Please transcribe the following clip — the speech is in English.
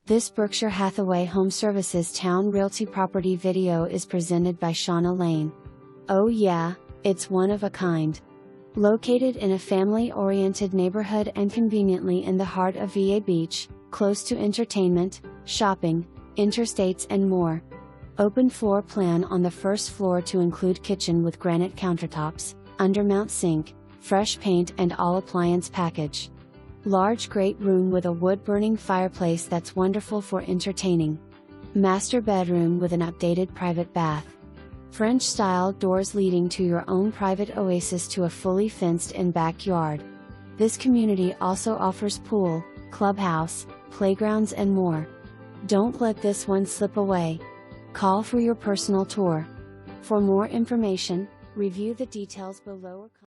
This Berkshire Hathaway HomeServices Towne Realty property video is presented by Shauna Lane. Oh yeah, it's one of a kind. Located in a family-oriented neighborhood and conveniently in the heart of VA Beach, close to entertainment, shopping, interstates and more. Open floor plan on the first floor to include kitchen with granite countertops, undermount sink, fresh paint and all appliance package. Large great room with a wood-burning fireplace that's wonderful for entertaining. Master bedroom with an updated private bath. French-style doors leading to your own private oasis to a fully fenced-in backyard. This community also offers pool, clubhouse, playgrounds and more. Don't let this one slip away. Call for your personal tour. For more information, review the details below or